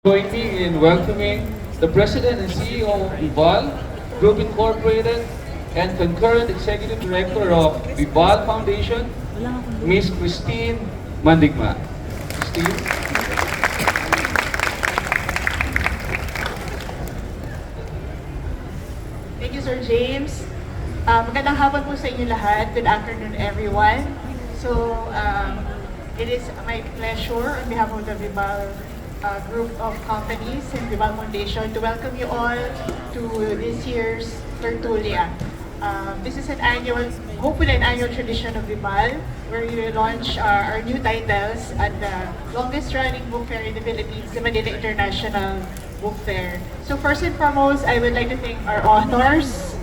Join me in welcoming the President and CEO of Vibal Group Incorporated and concurrent Executive Director of Vibal Foundation, Ms. Kristunr Mandigma. Christine? Thank you, Sir James. Magandang hapon po sa inyo lahat. Good afternoon, everyone. So, it is my pleasure on behalf of the Vibal group of companies and Vibal Foundation to welcome you all to this year's Tertulia. This is an annual, hopefully an annual tradition of Vibal, where we will launch our new titles at the longest running book fair in the Philippines, the Manila International Book Fair. So first and foremost, I would like to thank our authors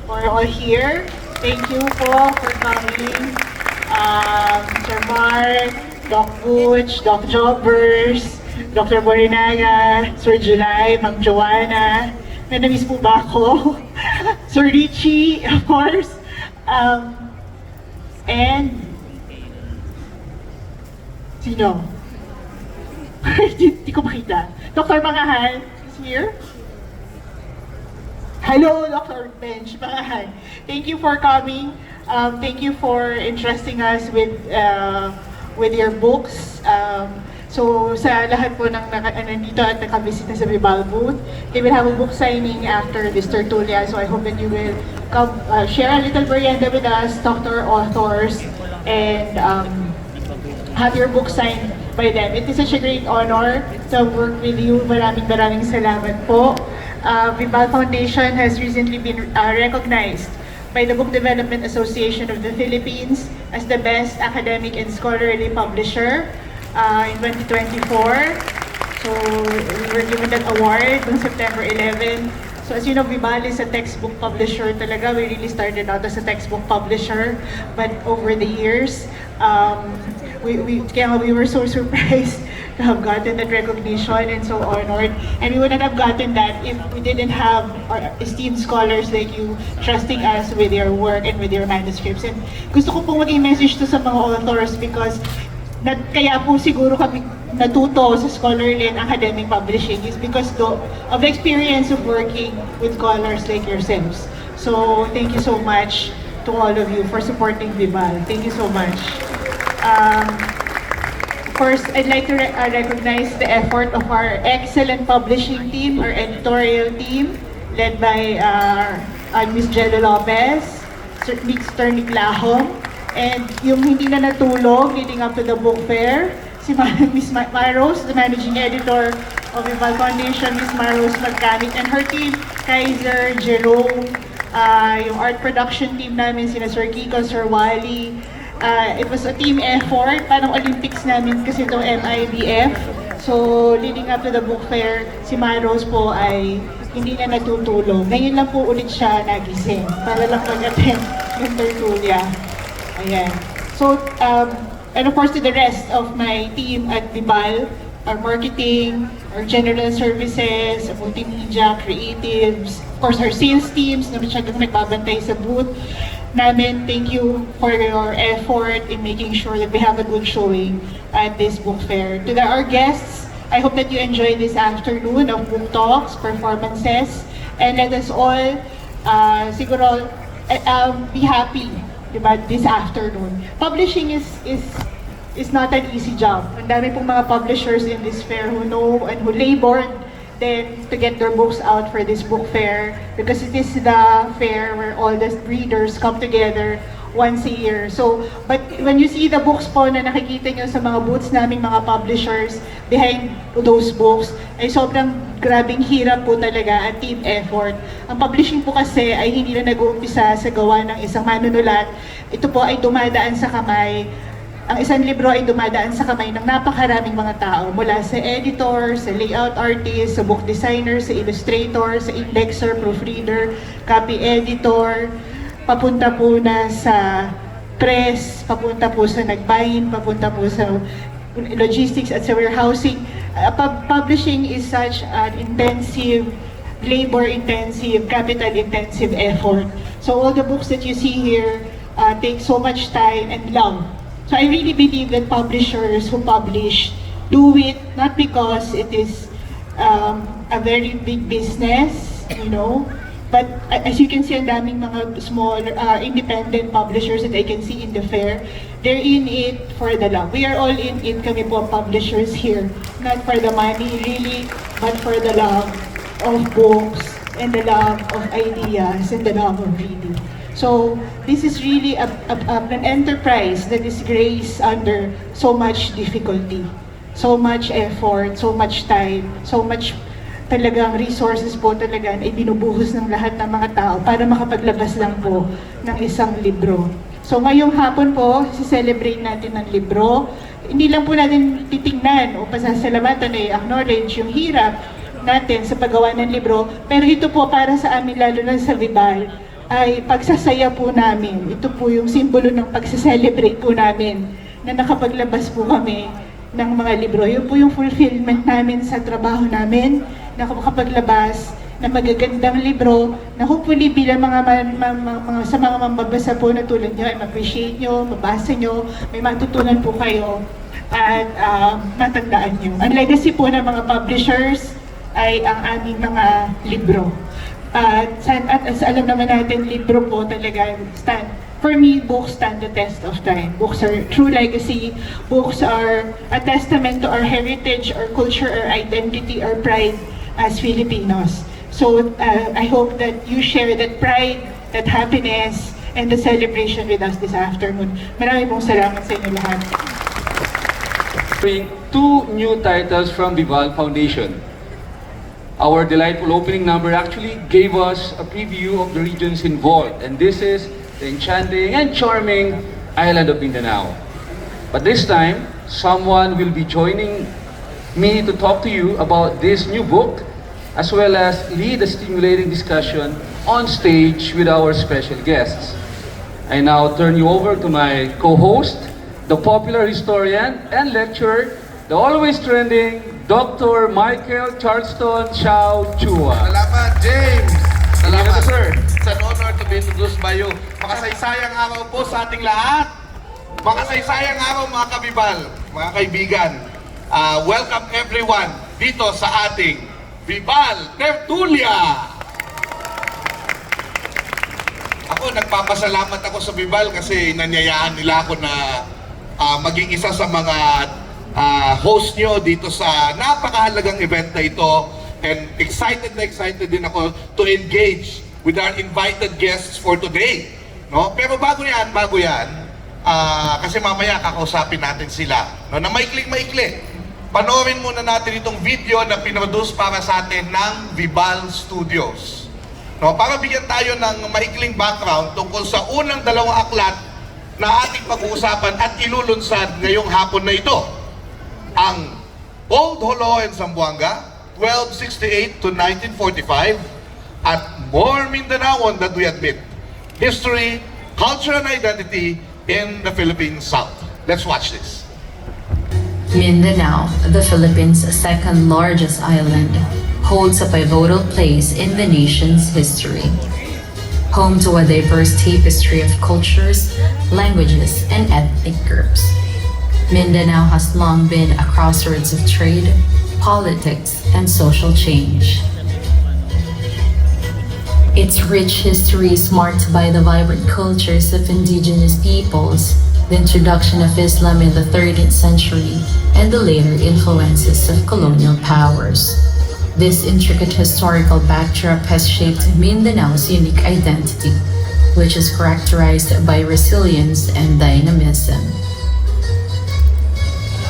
who are all here. Thank you po for coming. Sir Mark, Doc Butch, Doc Jobbers, Dr. Borinaga, Sir July, Ma'am Joanna, may na-miss po ba ako? Sir Richie, of course. And sino? Hindi ko makita. Dr. Mangahan is here. Hello, Dr. Bench Mangahan. Thank you for coming. Thank you for entrusting us with your books. So sa lahat po ng nandito at nakabisita sa Vibal booth, they will have a book signing after this Tertulia. So I hope that you will come share a little merienda with us, talk to our authors, and have your book signed by them. It is such a great honor to work with you. Maraming salamat po. Vibal Foundation has recently been recognized by the Book Development Association of the Philippines as the best academic and scholarly publisher in 2024. So we were given that award on September 11. So as you know, Vibal is a textbook publisher talaga. We really started out as a textbook publisher, but over the years, we were so surprised to have gotten that recognition and so honored. And we wouldn't have gotten that if we didn't have our esteemed scholars like you trusting us with your work and with your manuscripts. And gusto ko pong maging message to sa mga authors because kaya po siguro kami natuto sa scholarly and academic publishing is because of the experience of working with scholars like yourselves. So thank you so much to all of you for supporting Vibal. Thank you so much. First, I'd like to recognize the effort of our excellent publishing team, our editorial team, led by Ms. Jello Lopez, Mr. Nick Lahom, and yung hindi na natulog leading up to the book fair, si Ms. Maros, the managing editor of the Vibal Foundation, Ms. Maros Magkamit, and her team, Kaiser, Jerome, yung art production team namin, sina Sir Kiko, Sir Wally. It was a team effort, parang Olympics namin kasi itong MIBF. So, leading up to the book fair, si Maros po ay hindi na natutulog. Ngayon lang po ulit siya nagising para lang mag-attend ng Tertulia. Ayan. So, and of course to the rest of my team at Vibal, our marketing, our general services, multimedia, creatives, of course our sales teams na masyadong nagbabantay sa booth namin. Thank you for your effort in making sure that we have a good showing at this book fair. To our guests, I hope that you enjoy this afternoon of book talks, performances, and let us all siguro be happy diba, this afternoon. Publishing is not an easy job. Ang dami pong mga publishers in this fair who know and who labored then to get their books out for this book fair because it is the fair where all the readers come together once a year. So, but when you see the books po na nakikita nyo sa mga booths naming mga publishers behind those books, ay sobrang grabing hirap po talaga at team effort. Ang publishing po kasi ay hindi na nag-uumpisa sa gawa ng isang manunulat. Ito po ay dumadaan sa kamay. Ang isang libro ay dumadaan sa kamay ng napakaraming mga tao mula sa editor, sa layout artist, sa book designer, sa illustrator, sa indexer, proofreader, copy editor, papunta po na sa press, papunta po sa nagbayin, papunta po sa logistics at sa warehousing. Publishing is such an intensive, labor-intensive, capital-intensive effort. So all the books that you see here take so much time and love. So I really believe that publishers who publish do it not because it is a very big business, you know. But as you can see, ang daming mga small independent publishers that I can see in the fair. They're in it for the love. We are all in it, kami po publishers here. Not for the money, really, but for the love of books and the love of ideas and the love of reading. So this is really an enterprise that is graced under so much difficulty, so much effort, so much time, so much talagang resources po talaga ay binubuhos ng lahat ng mga tao para makapaglabas lang po ng isang libro. So ngayong hapon po, si-celebrate natin ng libro. Hindi lang po natin titingnan o pasasalamatan ay acknowledge yung hirap natin sa paggawa ng libro, pero ito po para sa amin, lalo na sa Vibal, ay pagsasaya po namin. Ito po yung simbolo ng pagsa-celebrate po namin na nakapaglabas po kami ng mga libro. Yun po yung fulfillment namin sa trabaho namin, na makapaglabas na magagandang libro na hopefully bilang sa mga mambabasa po na tulad nyo ay ma-appreciate nyo, mabasa nyo, may matutunan po kayo at matandaan nyo. Ang legacy po ng mga publishers ay ang aming mga libro. At as alam naman natin, libro po talaga for me, books stand the test of time. Books are true legacy. Books are a testament to our heritage, our culture, our identity, our pride as Filipinos. So I hope that you share that pride, that happiness, and the celebration with us this afternoon. Maraming pong salamat sa inyo lahat. Bring two new titles from Vibal Foundation. Our delightful opening number actually gave us a preview of the regions involved, and this is the enchanting and charming island of Mindanao. But this time, someone will be joining me to talk to you about this new book, as well as lead a stimulating discussion on stage with our special guests. I now turn you over to my co-host, the popular historian and lecturer, the always trending Dr. Michael Charleston Chow Chua. Salamat, James! Salamat, sir. It's an honor to be introduced by you. Makasaysayang araw po sa ating lahat. Makasaysayang araw mga kabibal, mga kaibigan. Welcome everyone dito sa ating Vibal Tertulia! Ako, nagpapasalamat ako sa Vibal kasi nanyayaan nila ako na maging isa sa mga host nyo dito sa napakahalagang event na ito. And excited din ako to engage with our invited guests for today. No? Pero bago yan, kasi mamaya kakausapin natin sila. No? Na maikling-maikli. Panoorin muna natin itong video na pinoduce para sa atin ng Vibal Studios. No? Para bigyan tayo ng maikling background tungkol sa unang dalawang aklat na ating pag-uusapan at ilulunsad ngayong hapon na ito. Ang Old Holo and Zamboanga, 1268 to 1945, at More Mindanaon Than We Admit, History, Culture and Identity in the Philippine South. Let's watch this. Mindanao, the Philippines' second largest island, holds a pivotal place in the nation's history. Home to a diverse tapestry of cultures, languages, and ethnic groups. Mindanao has long been a crossroads of trade, politics, and social change. Its rich history is marked by the vibrant cultures of indigenous peoples, the introduction of Islam in the 13th century, and the later influences of colonial powers. This intricate historical backdrop has shaped Mindanao's unique identity, which is characterized by resilience and dynamism.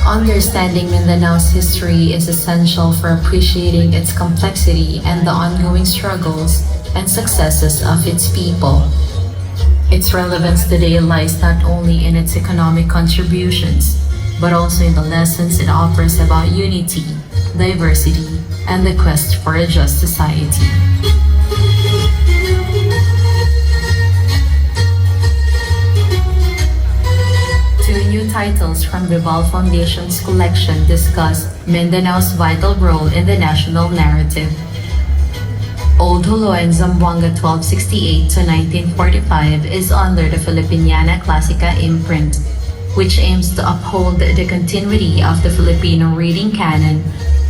Understanding Mindanao's history is essential for appreciating its complexity and the ongoing struggles and successes of its people. Its relevance today lies not only in its economic contributions, but also in the lessons it offers about unity, diversity, and the quest for a just society. Two new titles from Vibal Foundation's collection discuss Mindanao's vital role in the national narrative. Old Holo and Zamboanga 1268 to 1945 is under the Filipiniana Classica imprint. which aims to uphold the continuity of the Filipino reading canon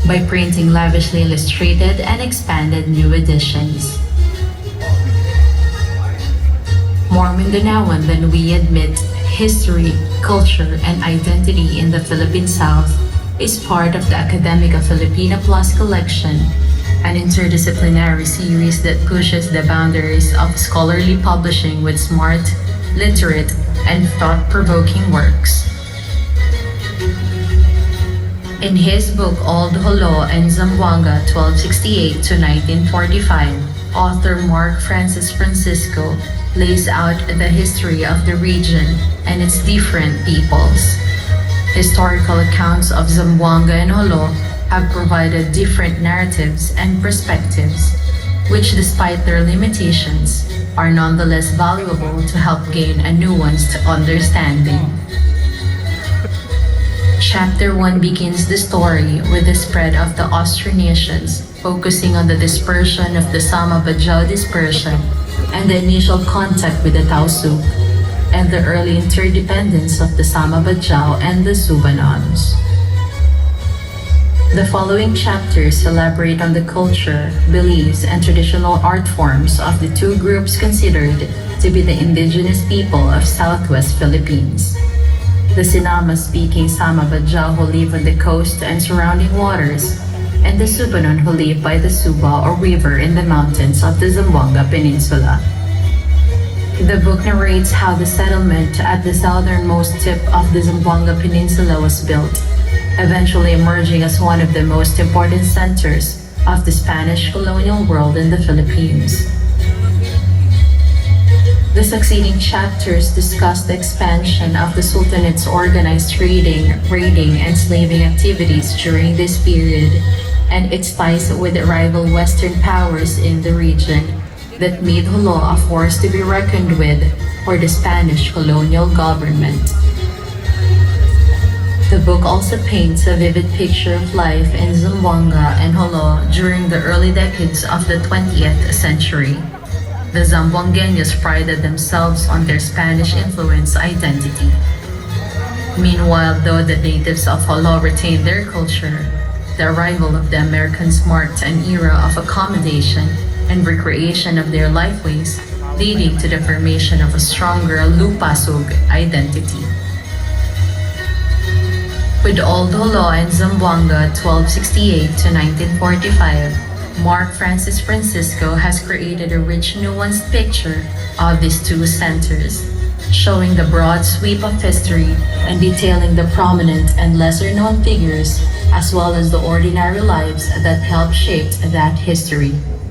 by printing lavishly illustrated and expanded new editions. More Mindanaoan than we admit, history, culture, and identity in the Philippine South is part of the Academica Filipina Plus collection, an interdisciplinary series that pushes the boundaries of scholarly publishing with smart, literate, and thought-provoking works. In his book Old Holo and Zamboanga 1268 to 1945, author Mark Francis Francisco lays out the history of the region and its different peoples. Historical accounts of Zamboanga and Holo have provided different narratives and perspectives, which despite their limitations, are nonetheless valuable to help gain a nuanced understanding. Chapter 1 begins the story with the spread of the Austronesians, focusing on the dispersion of the Sama-Bajau dispersion and the initial contact with the Tausug, and the early interdependence of the Sama-Bajau and the Subanons. The following chapters elaborate on the culture, beliefs, and traditional art forms of the two groups considered to be the indigenous people of Southwest Philippines. The Sinama-speaking Sama-Bajau who live on the coast and surrounding waters, and the Subanon who live by the Suba or river in the mountains of the Zamboanga Peninsula. The book narrates how the settlement at the southernmost tip of the Zamboanga Peninsula was built, eventually emerging as one of the most important centers of the Spanish colonial world in the Philippines. The succeeding chapters discuss the expansion of the Sultanate's organized trading, raiding, and slaving activities during this period, and its ties with the rival Western powers in the region that made Holo a force to be reckoned with for the Spanish colonial government. The book also paints a vivid picture of life in Zamboanga and Holo during the early decades of the 20th century. The Zamboangueños prided themselves on their Spanish-influenced identity. Meanwhile, though the natives of Holo retained their culture, the arrival of the Americans marked an era of accommodation and recreation of their lifeways, leading to the formation of a stronger Lupasug identity. With Old Holo and Zamboanga 1268 to 1945, Mark Francis Francisco has created a rich nuanced picture of these two centers, showing the broad sweep of history and detailing the prominent and lesser-known figures, as well as the ordinary lives that helped shape that history.